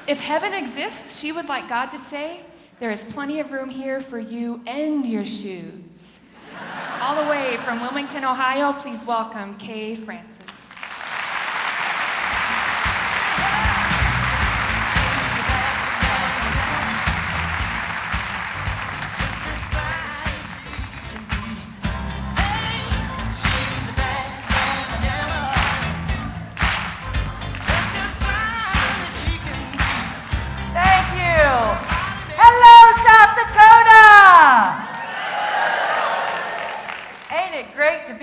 If heaven exists, she would like God to say, there is plenty of room here for you and your shoes. All the way from Wilmington, Ohio, please welcome Kay Francis.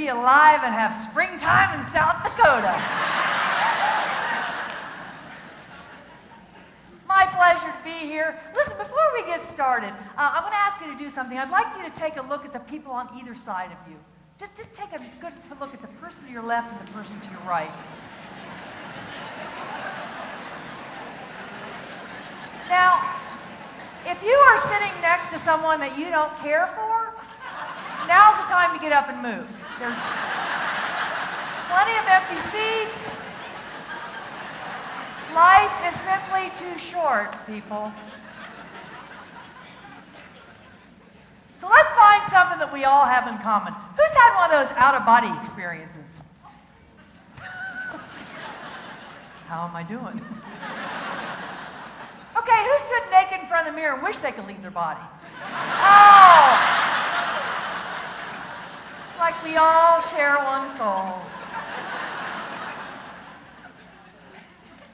Alive and have springtime in South Dakota. My pleasure to be here. Listen, before we get started, I'm going to ask you to do something. I'd like you to take a look at the people on either side of you. Just take a good look at the person to your left and the person to your right. Now, if you are sitting next to someone that you don't care for, now's the time to get up and move. There's plenty of empty seats. Life is simply too short, people. So let's find something that we all have in common. Who's had one of those out-of-body experiences? How am I doing? Okay, who stood naked in front of the mirror and wished they could leave their body? Oh! Like we all share one soul.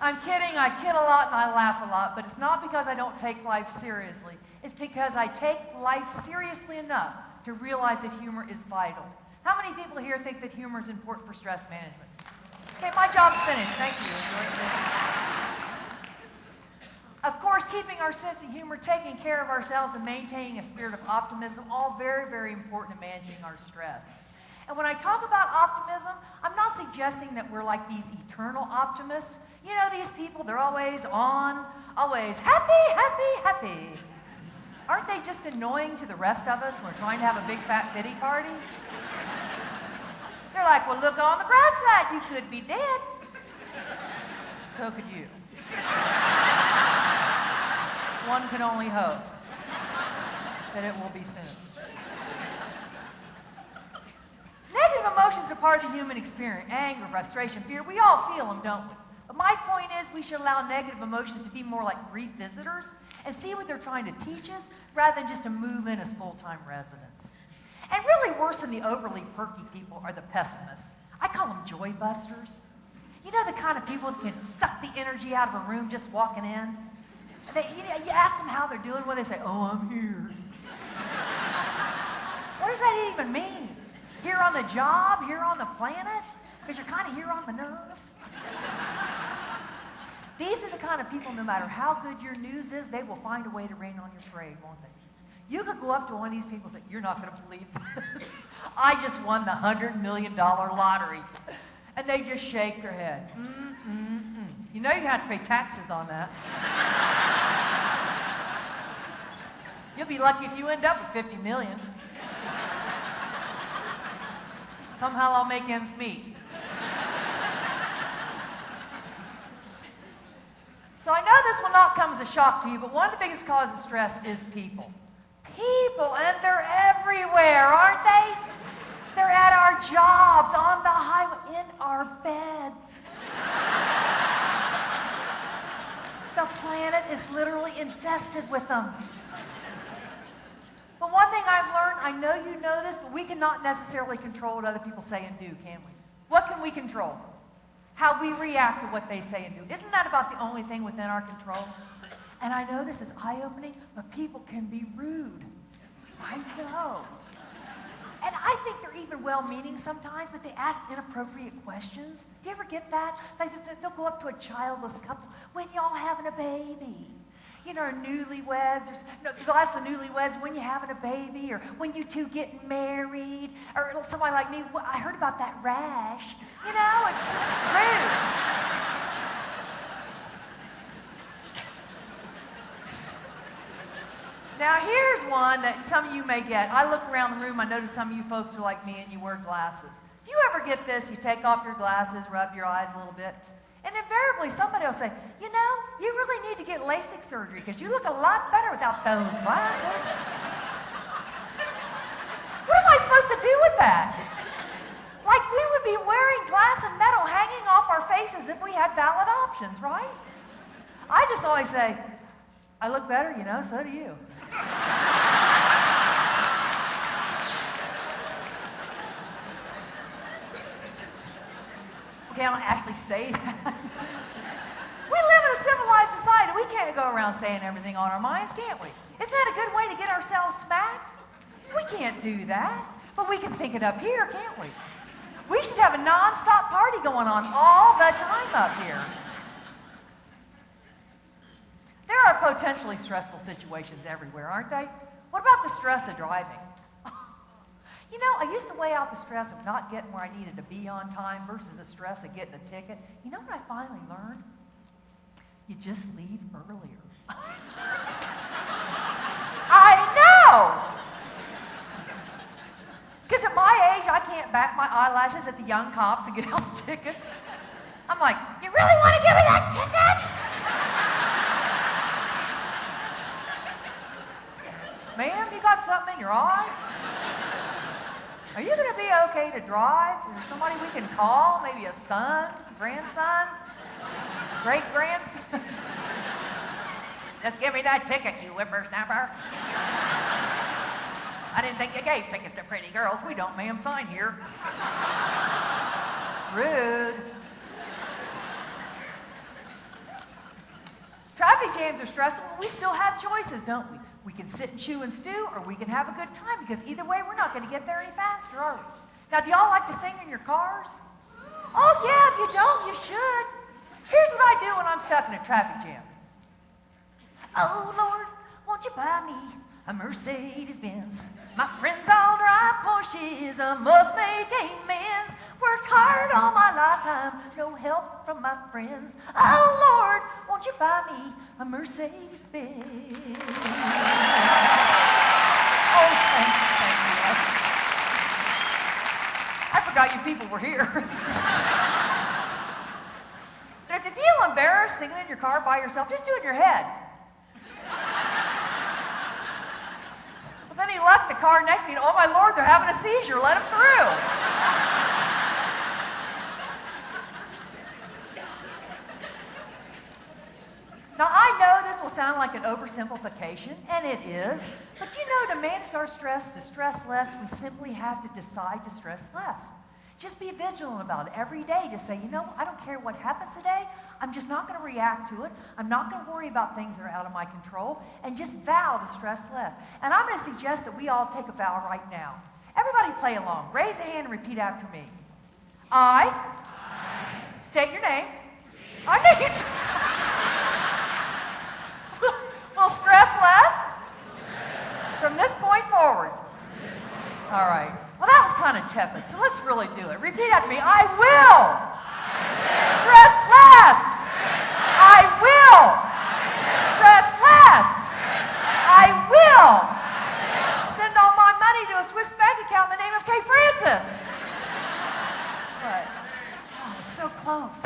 I'm kidding, I kid a lot and I laugh a lot, but it's not because I don't take life seriously. It's because I take life seriously enough to realize that humor is vital. How many people here think that humor is important for stress management? Okay, my job's finished. Thank you. Of course, keeping our sense of humor, taking care of ourselves, and maintaining a spirit of optimism, all very, very important in managing our stress. And when I talk about optimism, I'm not suggesting that we're like these eternal optimists. You know, these people, they're always on, always happy, happy, happy. Aren't they just annoying to the rest of us when we're trying to have a big fat pity party? They're like, well, look on the bright side, you could be dead. So could you. One can only hope that it will be soon. Negative emotions are part of the human experience. Anger, frustration, fear, we all feel them, don't we? But my point is we should allow negative emotions to be more like brief visitors and see what they're trying to teach us rather than just to move in as full-time residents. And really worse than the overly perky people are the pessimists. I call them joy busters. You know, the kind of people that can suck the energy out of a room just walking in? You ask them how they're doing, what they say, oh, I'm here. What does that even mean? Here on the job, here on the planet? Because you're kind of here on the nerves. These are the kind of people, no matter how good your news is, they will find a way to rain on your parade, won't they? You could go up to one of these people and say, you're not going to believe this. I just won the $100 million lottery. And they just shake their head. You know you have to pay taxes on that. You'll be lucky if you end up with $50 million. Somehow I'll make ends meet. So I know this will not come as a shock to you, but one of the biggest causes of stress is people. People, and they're everywhere, aren't they? They're at our jobs, on the highway, in our beds. The planet is literally infested with them. But one thing I've learned, I know you know this, but we cannot necessarily control what other people say and do, can we? What can we control? How we react to what they say and do. Isn't that about the only thing within our control? And I know this is eye-opening, but people can be rude. I know. And I think they're even well-meaning sometimes, but they ask inappropriate questions. Do you ever get that? Like they'll go up to a childless couple, when y'all having a baby? You know, newlyweds, that's the newlyweds, when you having a baby, or when you two getting married, or somebody like me, I heard about that rash. You know, it's just rude. Now here's one that some of you may get. I look around the room, I notice some of you folks are like me and you wear glasses. Do you ever get this? You take off your glasses, rub your eyes a little bit. And invariably, somebody will say, you know, you really need to get LASIK surgery because you look a lot better without those glasses. What am I supposed to do with that? Like we would be wearing glass and metal hanging off our faces if we had valid options, right? I just always say, I look better, you know, so do you. Okay, I don't actually say that. We live in a civilized society. We can't go around saying everything on our minds, can't we? Isn't that a good way to get ourselves smacked? We can't do that, but we can think it up here, can't we? We should have a non-stop party going on all the time up here. There are potentially stressful situations everywhere, aren't they? What about the stress of driving? You know, I used to weigh out the stress of not getting where I needed to be on time versus the stress of getting a ticket. You know what I finally learned? You just leave earlier. I know! Because at my age, I can't bat my eyelashes at the young cops and get out the tickets. I'm like, you really want to give me that ticket? Ma'am, you got something in your eye? Are you going to be okay to drive? Is there somebody we can call? Maybe a son, grandson, great-grandson? Just give me that ticket, you whippersnapper. I didn't think you gave tickets to pretty girls. We don't, ma'am, sign here. Rude. Traffic jams are stressful, but we still have choices, don't we? We can sit and chew and stew, or we can have a good time, because either way, we're not going to get there any faster, are we? Now, do y'all like to sing in your cars? Oh, yeah, if you don't, you should. Here's what I do when I'm stuck in a traffic jam. Oh, Lord, won't you buy me a Mercedes-Benz? My friends all drive Porsches, I must make amends. Worked hard all my lifetime, no help from my friends. Oh, Lord, won't you buy me a Mercedes-Benz? Oh, thank you. I forgot you people were here. But if you feel embarrassed singing in your car by yourself, just do it in your head. With any luck, the car next to me, oh my Lord, they're having a seizure, let them through. Now, I know this will sound like an oversimplification, and it is, but you know, to manage our stress, to stress less, we simply have to decide to stress less. Just be vigilant about it every day to say, you know, I don't care what happens today, I'm just not going to react to it, I'm not going to worry about things that are out of my control, and just vow to stress less. And I'm going to suggest that we all take a vow right now. Everybody play along. Raise a hand and repeat after me. I. State your name. I know you will stress less from this point forward. All right. Well, that was kind of tepid, so let's really do it. Repeat after me. I will stress less. I will stress less. I will send all my money to a Swiss bank account in the name of K. Francis. Right. Oh, it's so close.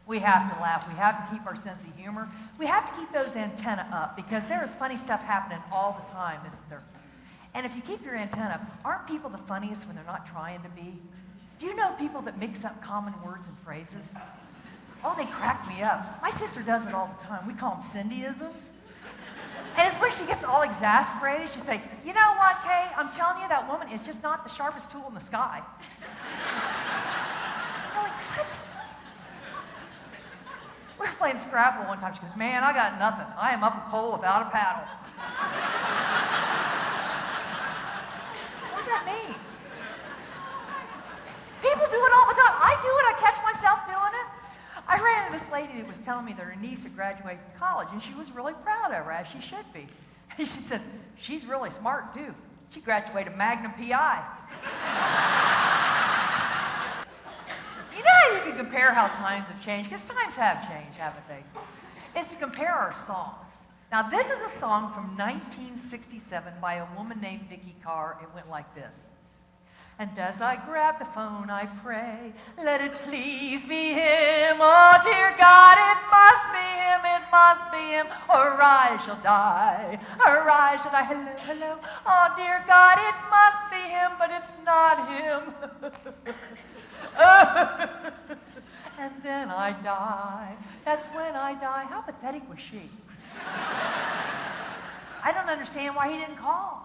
We have to laugh. We have to keep our sense of humor. We have to keep those antennae up because there is funny stuff happening all the time, isn't there? And if you keep your antenna up, aren't people the funniest when they're not trying to be? Do you know people that mix up common words and phrases? Oh, they crack me up. My sister does it all the time. We call them Cindyisms. And it's when she gets all exasperated, she'll say, you know what, Kay? I'm telling you, that woman is just not the sharpest tool in the sky. I'm like, what? We were playing Scrabble one time. She goes, man, I got nothing. I am up a pole without a paddle. What does that mean? People do it all the time. I do it. I catch myself doing it. I ran into this lady that was telling me that her niece had graduated from college, and she was really proud of her, as she should be. And she said, she's really smart, too. She graduated Magnum P.I. You know how you can compare how times have changed? Because times have changed, haven't they? It's to compare our songs. Now, this is a song from 1967 by a woman named Vicki Carr. It went like this. And as I grab the phone, I pray, let it please be him. Oh, dear God, it must be him, it must be him, or I shall die, or I shall die. Hello, hello. Oh, dear God, it must be him, but it's not him. And then I die. That's when I die. How pathetic was she? I don't understand why he didn't call.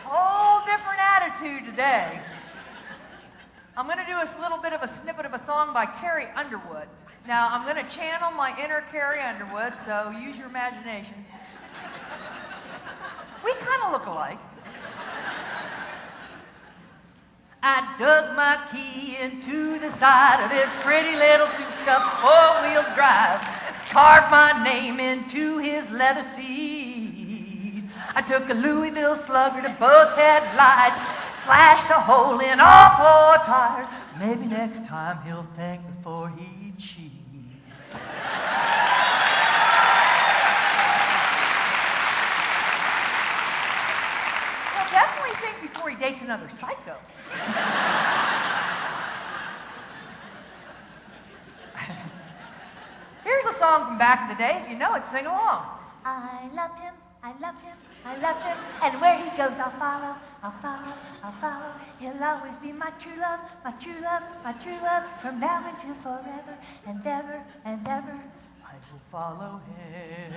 Whole different attitude today. I'm going to do a little bit of a snippet of a song by Carrie Underwood. Now, I'm going to channel my inner Carrie Underwood, so use your imagination. We kind of look alike. I dug my key into the side of his pretty little souped-up four-wheel drive, carved my name into his leather seat. I took a Louisville Slugger to both headlights, slashed a hole in all four tires. Maybe next time he'll thank me before he cheats. He'll definitely think before he dates another psycho. Here's a song from back in the day. If you know it, sing along. I love him, I love him, I love him, and where he goes I'll follow, I'll follow, I'll follow. He'll always be my true love, my true love, my true love, from now until forever and ever and ever. I will follow him.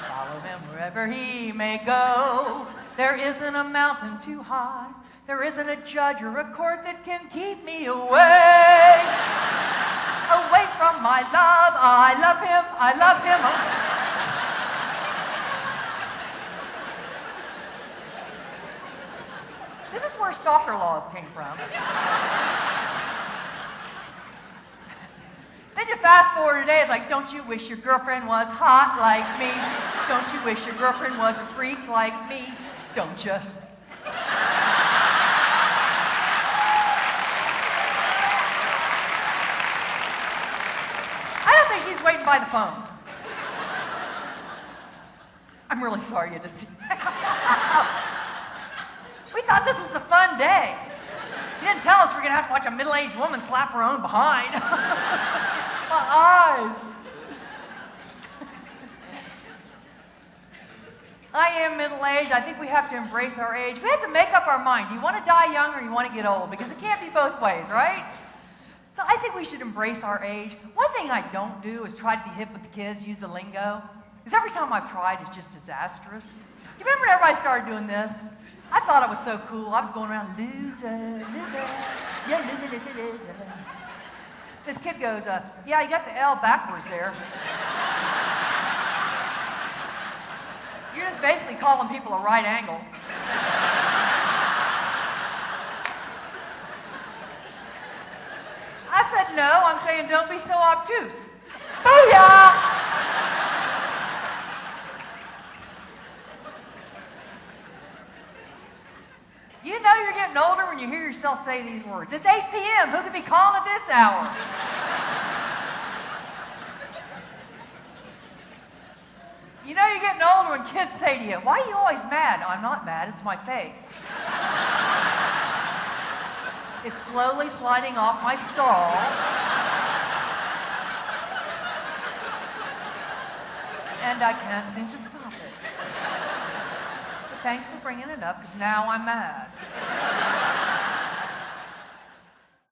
Follow him wherever he may go. There isn't a mountain too high. There isn't a judge or a court that can keep me away. Away from my love. I love him. I love him. This is where stalker laws came from. Then you fast forward today, it's like, don't you wish your girlfriend was hot like me? Don't you wish your girlfriend was a freak like me? Don't you? I don't think she's waiting by the phone. I'm really sorry you didn't see that. We thought this was a fun day. You didn't tell us we're going to have to watch a middle-aged woman slap her own behind. My eyes. I am middle-aged. I think we have to embrace our age. We have to make up our mind. Do you want to die young or you want to get old? Because it can't be both ways, right? So I think we should embrace our age. One thing I don't do is try to be hip with the kids, use the lingo. Because every time I've tried, it's just disastrous. You remember when everybody started doing this? I thought it was so cool. I was going around, loser, loser, yeah, loser, loser, loser. This kid goes, yeah, you got the L backwards there. You're just basically calling people a right angle. I said, no, I'm saying don't be so obtuse. Booyah! You know you're getting older when you hear yourself say these words. It's 8 p.m. Who could be calling at this hour? You know you're getting older when kids say to you, why are you always mad? I'm not mad, it's my face. It's slowly sliding off my skull. And I can't seem to stop it. Thanks for bringing it up, because now I'm mad.